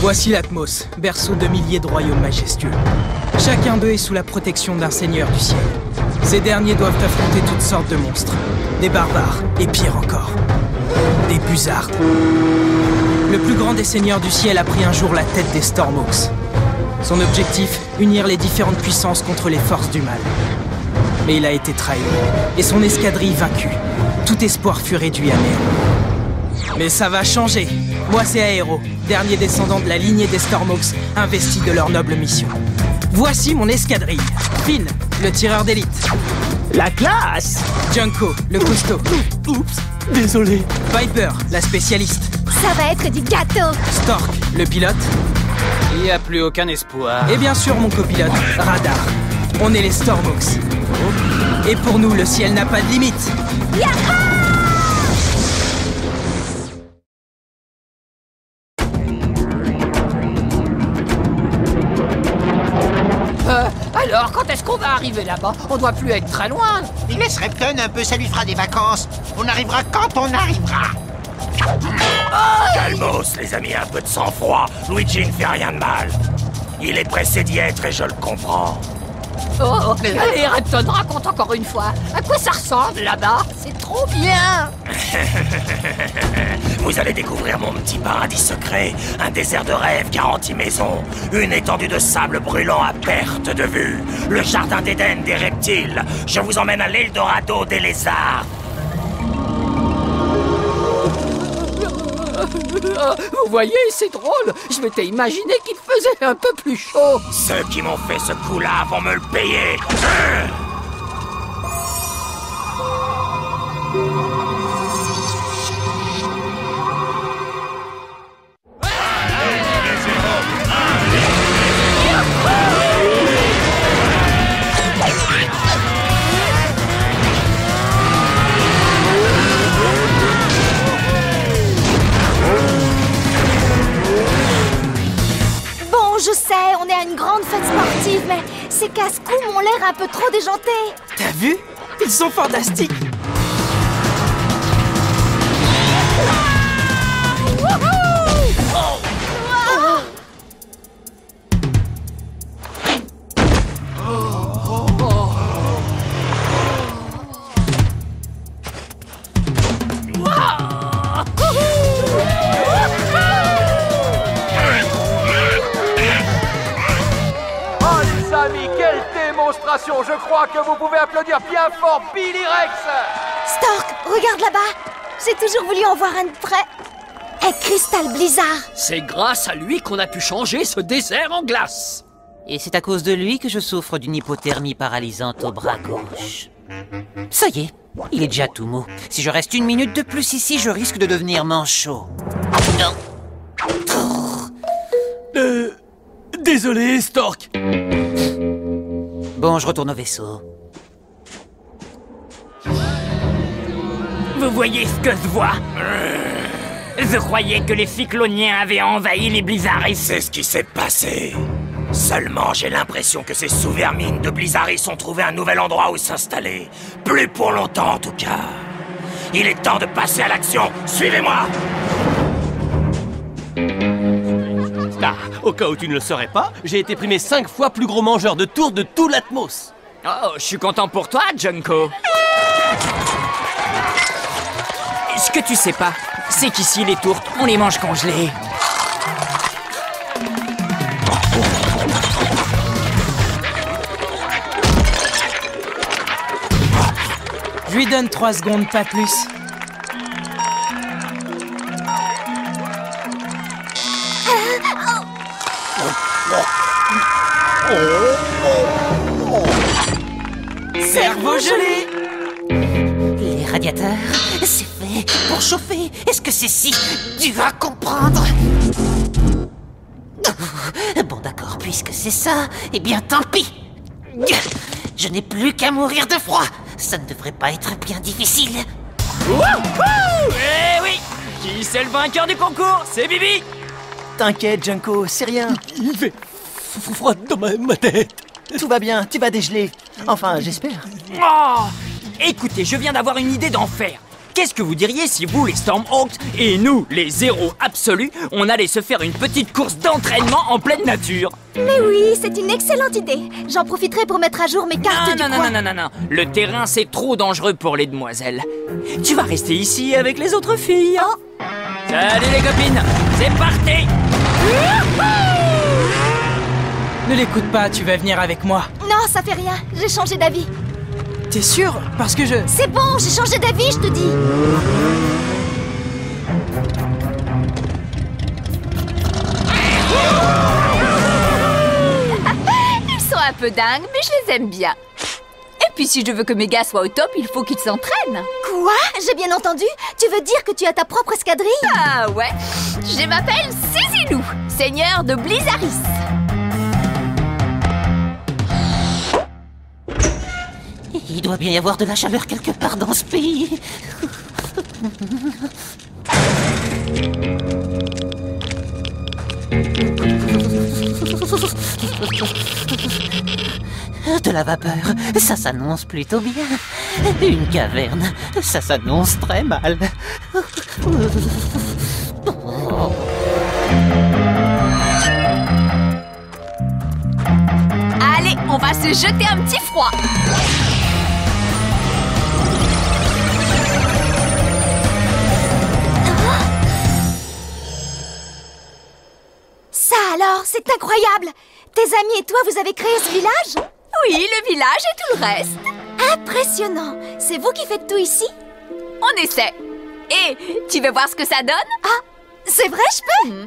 Voici l'Atmos, berceau de milliers de royaumes majestueux. Chacun d'eux est sous la protection d'un seigneur du ciel. Ces derniers doivent affronter toutes sortes de monstres. Des barbares, et pire encore, des buzzards. Le plus grand des seigneurs du ciel a pris un jour la tête des Stormhawks. Son objectif, unir les différentes puissances contre les forces du mal. Mais il a été trahi, et son escadrille vaincue. Tout espoir fut réduit à néant. Mais ça va changer. Moi, c'est Aero, dernier descendant de la lignée des Stormhawks, investi de leur noble mission. Voici mon escadrille. Finn, le tireur d'élite. La classe! Junko, le costaud. Oups, désolé. Viper, la spécialiste. Ça va être du gâteau! Stork, le pilote. Il n'y a plus aucun espoir. Et bien sûr, mon copilote, Radar. On est les Stormhawks. Et pour nous, le ciel n'a pas de limite. Yaha! Alors, quand est-ce qu'on va arriver là-bas? On doit plus être très loin. Laisse Repton un peu, ça lui fera des vacances. On arrivera quand on arrivera. Calmos, les amis, un peu de sang-froid. Luigi ne fait rien de mal. Il est pressé d'y être et je le comprends. Oh, allez, Repton, raconte encore une fois. À quoi ça ressemble là-bas? C'est trop bien. Vous allez découvrir mon petit paradis secret, un désert de rêve garantie maison, une étendue de sable brûlant à perte de vue, le jardin d'Éden des reptiles. Je vous emmène à l'Eldorado des lézards. Vous voyez, c'est drôle. Je m'étais imaginé qu'il faisait un peu plus chaud. Ceux qui m'ont fait ce coup-là vont me le payer. Je sais, on est à une grande fête sportive, mais ces casse-cou m'ont l'air un peu trop déjantés. T'as vu? Ils sont fantastiques. Je crois que vous pouvez applaudir bien fort Billy Rex. Stork, regarde là-bas. J'ai toujours voulu en voir un de près. Et Crystal Blizzard. C'est grâce à lui qu'on a pu changer ce désert en glace. Et c'est à cause de lui que je souffre d'une hypothermie paralysante au bras gauche. Ça y est, il est déjà tout mou. Si je reste une minute de plus ici, je risque de devenir manchot. Désolé, Stork. Bon, je retourne au vaisseau. Vous voyez ce que je vois? Je croyais que les cycloniens avaient envahi les Blizzards. C'est ce qui s'est passé. Seulement, j'ai l'impression que ces sous-vermines de Blizzaris ont trouvé un nouvel endroit où s'installer. Plus pour longtemps, en tout cas. Il est temps de passer à l'action. Suivez-moi! Ah, au cas où tu ne le saurais pas, j'ai été primé 5 fois plus gros mangeur de tours de tout l'Atmos. Oh, je suis content pour toi, Junko. Ce que tu sais pas, c'est qu'ici, les tourtes, on les mange congelées. Je lui donne 3 secondes, pas plus. Cerveau gelé! Les radiateurs, c'est fait pour chauffer. Est-ce que c'est si dur à comprendre? Bon d'accord, puisque c'est ça, eh bien tant pis. Je n'ai plus qu'à mourir de froid. Ça ne devrait pas être bien difficile. Eh oui! Qui c'est le vainqueur du concours? C'est Bibi! T'inquiète, Junko, c'est rien. Il fait froid dans ma tête. Tout va bien, tu vas dégeler. Enfin, j'espère. Oh! Écoutez, je viens d'avoir une idée d'enfer. Qu'est-ce que vous diriez si vous, les Stormhawks, et nous, les zéros absolus, on allait se faire une petite course d'entraînement en pleine nature? Mais oui, c'est une excellente idée. J'en profiterai pour mettre à jour mes cartes du coin. Non. Le terrain, c'est trop dangereux pour les demoiselles. Tu vas rester ici avec les autres filles. Oh. Salut les copines, c'est parti. Ne l'écoute pas, tu vas venir avec moi. Non, ça fait rien. J'ai changé d'avis. T'es sûr? Parce que je... C'est bon, j'ai changé d'avis, je te dis. Ils sont un peu dingues, mais je les aime bien. Et puis si je veux que mes gars soient au top, il faut qu'ils s'entraînent. Quoi? J'ai bien entendu? Tu veux dire que tu as ta propre escadrille? Ah ouais. Je m'appelle Cécilou, seigneur de Blizzaris. Il doit bien y avoir de la chaleur quelque part dans ce pays. De la vapeur, ça s'annonce plutôt bien. Une caverne, ça s'annonce très mal. Allez, on va se jeter un petit froid. Ça alors, c'est incroyable! Tes amis et toi, vous avez créé ce village? Oui, le village et tout le reste. Impressionnant! C'est vous qui faites tout ici? On essaie. Et tu veux voir ce que ça donne? Ah, c'est vrai, je peux?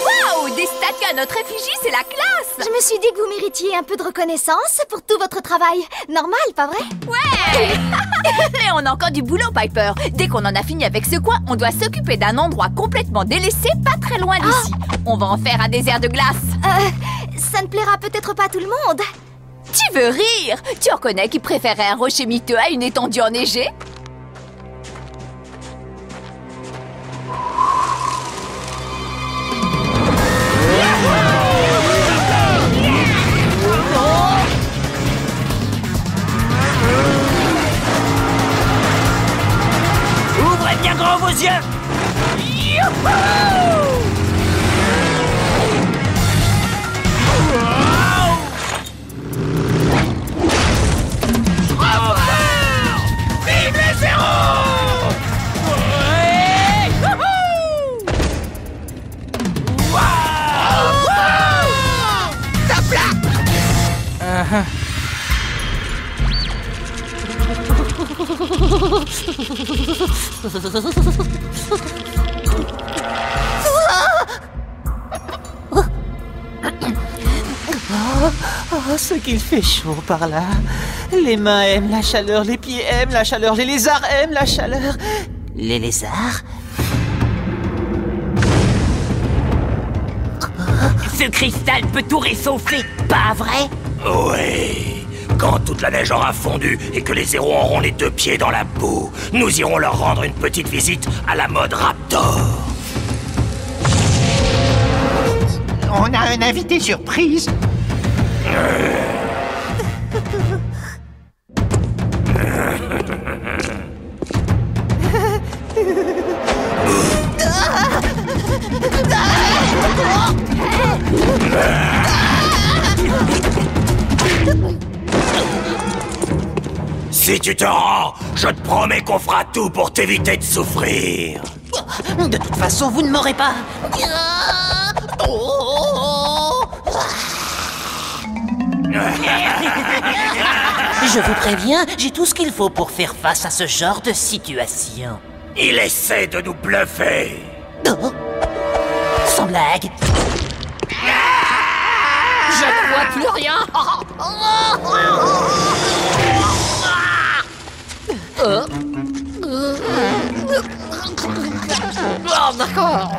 Waouh, des statues à notre effigie, c'est la classe! Je me suis dit que vous méritiez un peu de reconnaissance pour tout votre travail. Normal, pas vrai? Ouais. Mais on a encore du boulot, Piper. Dès qu'on en a fini avec ce coin, on doit s'occuper d'un endroit complètement délaissé, pas très loin d'ici. On va en faire un désert de glace. Ça ne plaira peut-être pas à tout le monde. Tu veux rire? Tu en connais qui préférait un rocher miteux à une étendue enneigée? Ouvrez bien grand vos yeux. Vive les zéros! Tape là! Oh, ce qu'il fait chaud par là. Les mains aiment la chaleur, les pieds aiment la chaleur, les lézards aiment la chaleur. Les lézards? Ce cristal peut tout réchauffer, pas vrai? Oui. Quand toute la neige aura fondu et que les zéros auront les 2 pieds dans la boue, nous irons leur rendre une petite visite à la mode Raptor. On a un invité surprise. Si tu te rends, je te promets qu'on fera tout pour t'éviter de souffrir. De toute façon, vous ne m'aurez pas. Je vous préviens, j'ai tout ce qu'il faut pour faire face à ce genre de situation. Il essaie de nous bluffer. Oh. Sans blague. Je ne vois plus rien. Oh, d'accord.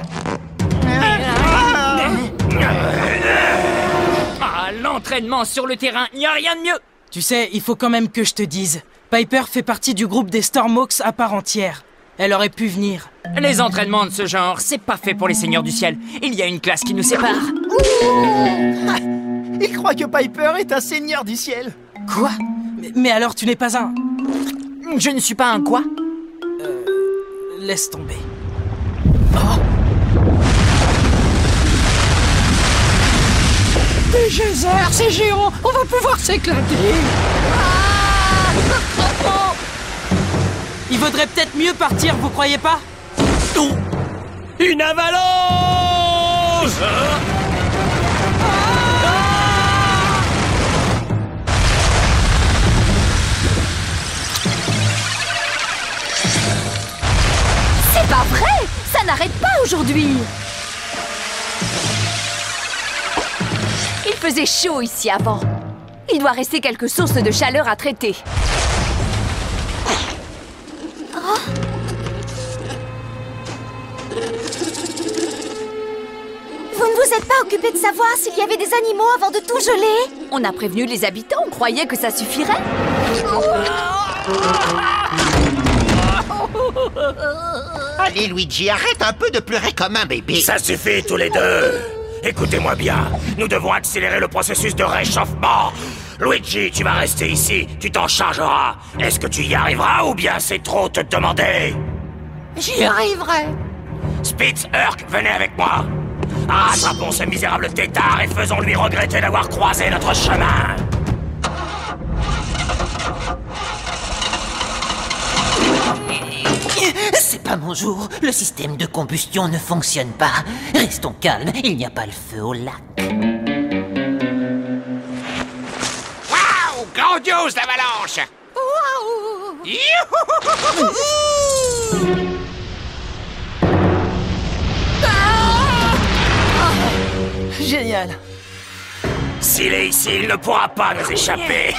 Ah, l'entraînement sur le terrain, il n'y a rien de mieux. Tu sais, il faut quand même que je te dise. Piper fait partie du groupe des Stormhawks à part entière. Elle aurait pu venir. Les entraînements de ce genre, c'est pas fait pour les seigneurs du ciel. Il y a une classe qui nous sépare. Il croit que Piper est un seigneur du ciel. Quoi? Mais alors tu n'es pas un... Je ne suis pas un quoi? Laisse tomber. Des geysers, c'est géant. On va pouvoir s'éclater. Il vaudrait peut-être mieux partir, vous croyez pas? Une avalanche! C'est pas vrai! Ça n'arrête pas aujourd'hui! Il faisait chaud ici avant. Il doit rester quelques sources de chaleur à traiter. Vous ne vous êtes pas occupé de savoir s'il y avait des animaux avant de tout geler? On a prévenu les habitants, on croyait que ça suffirait. Allez, Luigi, arrête un peu de pleurer comme un bébé. Ça suffit tous les deux. Écoutez-moi bien, nous devons accélérer le processus de réchauffement. Luigi, tu vas rester ici, tu t'en chargeras. Est-ce que tu y arriveras ou bien c'est trop te demander? J'y arriverai. Spitz, Urk, venez avec moi. Attrapons ce misérable tétard et faisons-lui regretter d'avoir croisé notre chemin. C'est pas mon jour. Le système de combustion ne fonctionne pas. Restons calmes, il n'y a pas le feu au lac. Waouh! Grandiose l'avalanche! Génial. S'il est ici, il ne pourra pas nous échapper.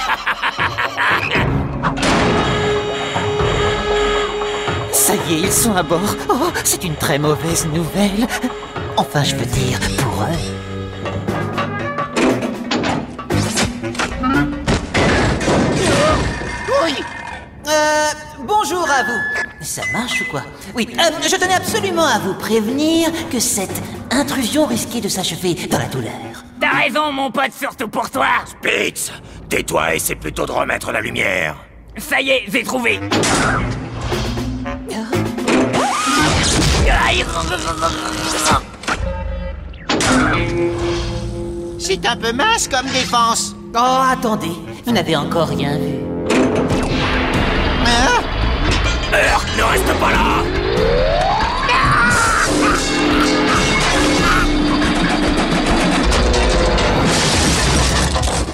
Ça y est, ils sont à bord. Oh, c'est une très mauvaise nouvelle. Enfin, je veux dire, pour eux. Oui! Bonjour à vous. Ça marche ou quoi? Oui, je tenais absolument à vous prévenir que cette intrusion risquait de s'achever dans la douleur. T'as raison, mon pote, surtout pour toi. Spitz, tais-toi et c'est plutôt de remettre la lumière. Ça y est, j'ai trouvé. C'est un peu mince comme défense. Oh, attendez, vous n'avez encore rien vu. Hein? Urk, ne reste pas là.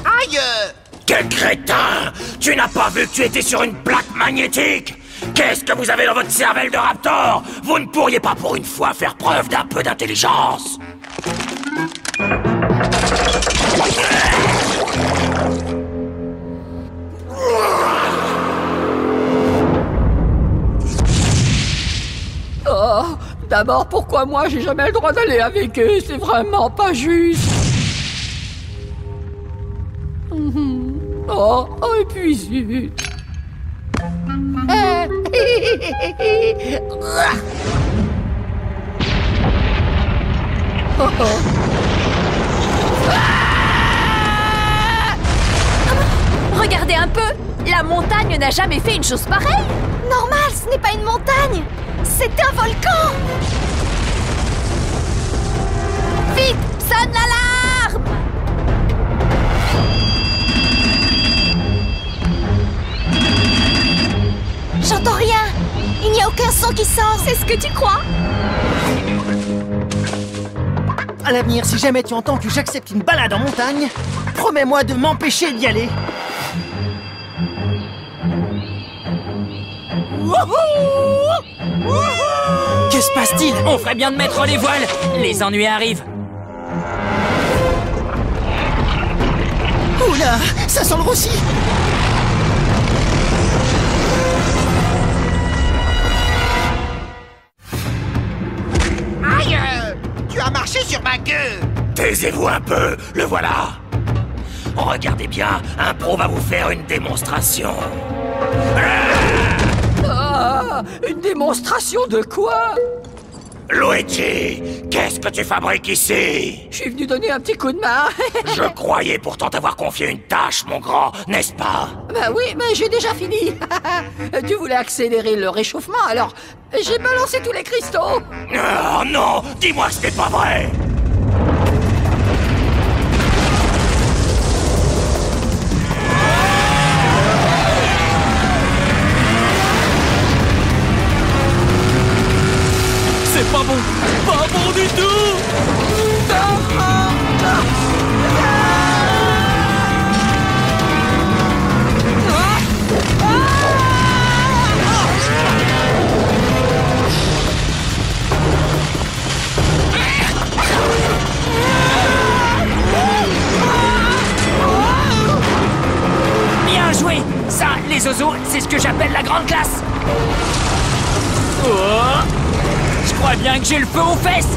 Aïe! Quel crétin! Tu n'as pas vu que tu étais sur une plaque magnétique? Qu'est-ce que vous avez dans votre cervelle de raptor? Vous ne pourriez pas pour une fois faire preuve d'un peu d'intelligence? Oh, d'abord, pourquoi moi j'ai jamais le droit d'aller avec eux? C'est vraiment pas juste. Oh, et puis zut. Regardez un peu! La montagne n'a jamais fait une chose pareille! Normal, ce n'est pas une montagne. C'est un volcan. Vite! Sonne l'alarme! J'entends rien. Il n'y a aucun son qui sort. C'est ce que tu crois? À l'avenir, si jamais tu entends que j'accepte une balade en montagne, promets-moi de m'empêcher d'y aller. Que se passe-t-il? On ferait bien de mettre les voiles. Les ennuis arrivent. Oula, ça sent le roussi. Aïe! Tu as marché sur ma queue! Taisez-vous un peu, le voilà. Regardez bien, un pro va vous faire une démonstration. Oh, quoi? Une démonstration de quoi? Luigi, qu'est-ce que tu fabriques ici? Je suis venu donner un petit coup de main. Je croyais pourtant t'avoir confié une tâche, mon grand, n'est-ce pas? Bah oui, mais j'ai déjà fini. Tu voulais accélérer le réchauffement, alors j'ai balancé tous les cristaux. Oh non, dis-moi que ce n'est pas vrai. C'est pas bon! Pas bon du tout! Bien joué! Ça, les oiseaux, c'est ce que j'appelle la grande classe. Oh, je crois bien que j'ai le feu aux fesses.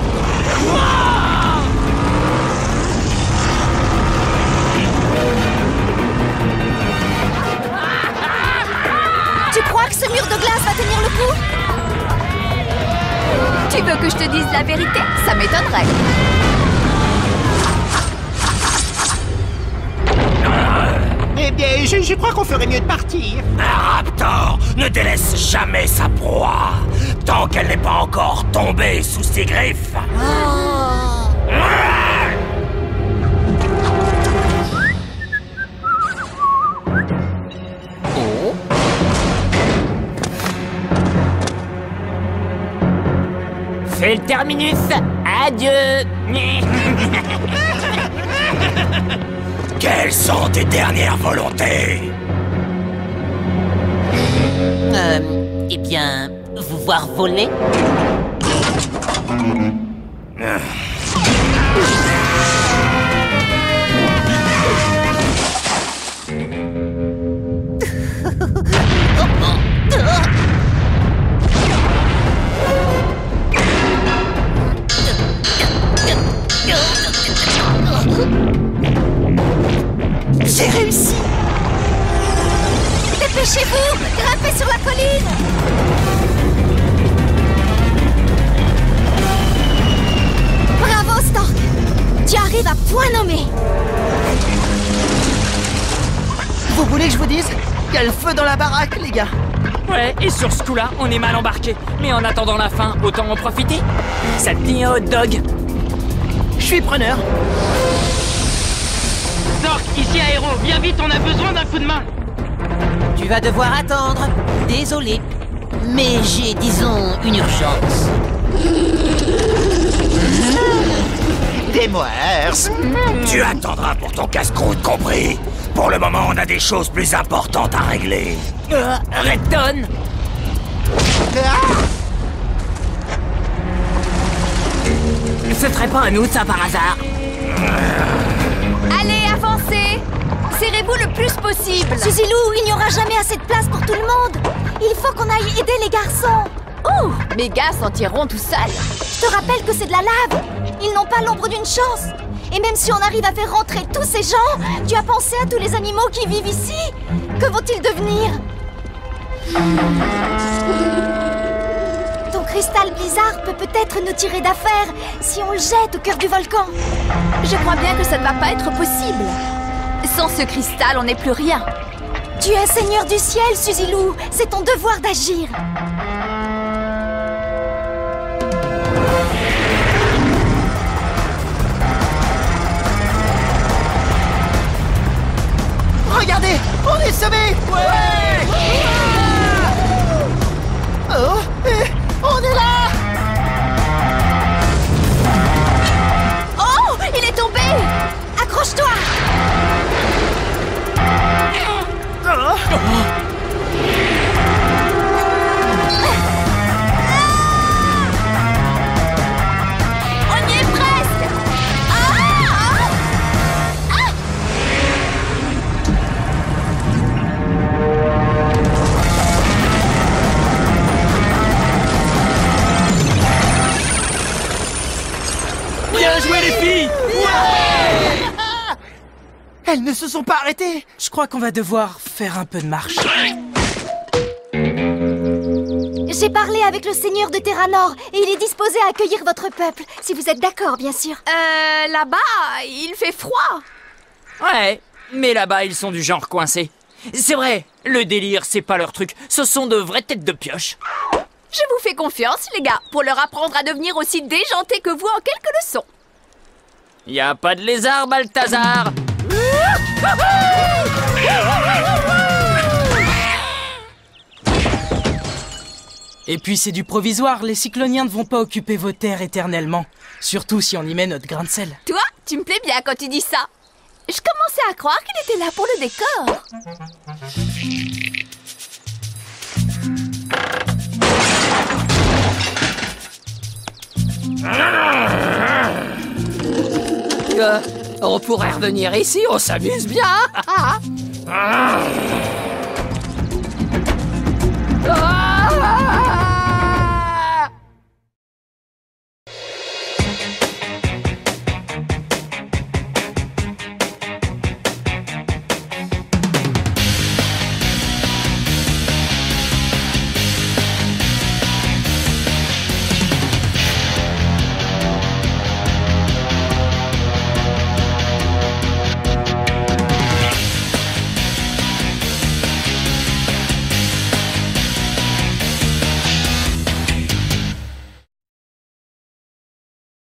Tu crois que ce mur de glace va tenir le coup? Tu veux que je te dise la vérité? Ça m'étonnerait. Eh bien, je crois qu'on ferait mieux de partir. Un raptor ne délaisse jamais sa proie tant qu'elle n'est pas encore tombée sous ses griffes. Fais le terminus. Adieu. Quelles sont tes dernières volontés? Eh bien, vous voir voler? J'ai réussi! Dépêchez-vous! Grimpez sur la colline! Bravo, Stork! Tu arrives à point nommé! Vous voulez que je vous dise? Il y a le feu dans la baraque, les gars. Ouais, et sur ce coup-là, on est mal embarqué. Mais en attendant la fin, autant en profiter. Ça te dit un hot dog? Je suis preneur. Stork, ici Aéro, viens vite, on a besoin d'un coup de main. Tu vas devoir attendre. Désolé. Mais j'ai, disons, une urgence. Des moeurs. Tu attendras pour ton casse-croûte, compris? Pour le moment, on a des choses plus importantes à régler. Redton! Ce serait pas à nous, ça, par hasard? Allez, avancez! Serrez-vous le plus possible. Suzy Lou, il n'y aura jamais assez de place pour tout le monde. Il faut qu'on aille aider les garçons. Ouh, mes gars s'en tireront tout seuls. Je te rappelle que c'est de la lave. Ils n'ont pas l'ombre d'une chance. Et même si on arrive à faire rentrer tous ces gens, tu as pensé à tous les animaux qui vivent ici? Que vont-ils devenir? Ton cristal blizzard peut peut-être nous tirer d'affaire si on le jette au cœur du volcan. Je crois bien que ça ne va pas être possible. Sans ce cristal, on n'est plus rien. Tu es seigneur du ciel, Suzy Lou. C'est ton devoir d'agir. Regardez, on est sauvés. Ouais. Oh, on est là. Oh, il est tombé. Accroche-toi. On y est presque. Bien joué, les filles! Elles ne se sont pas arrêtées. Je crois qu'on va devoir faire un peu de marche. J'ai parlé avec le seigneur de Terranor et il est disposé à accueillir votre peuple, si vous êtes d'accord, bien sûr. Là-bas, il fait froid. Ouais, mais là-bas, ils sont du genre coincés. C'est vrai, le délire, c'est pas leur truc. Ce sont de vraies têtes de pioche. Je vous fais confiance, les gars, pour leur apprendre à devenir aussi déjantés que vous en quelques leçons. Y a pas de lézard, Balthazar. Et puis c'est du provisoire, les cycloniens ne vont pas occuper vos terres éternellement. Surtout si on y met notre grain de sel. Toi, tu me plais bien quand tu dis ça. Je commençais à croire qu'il était là pour le décor. On pourrait revenir ici, on s'amuse bien. Ah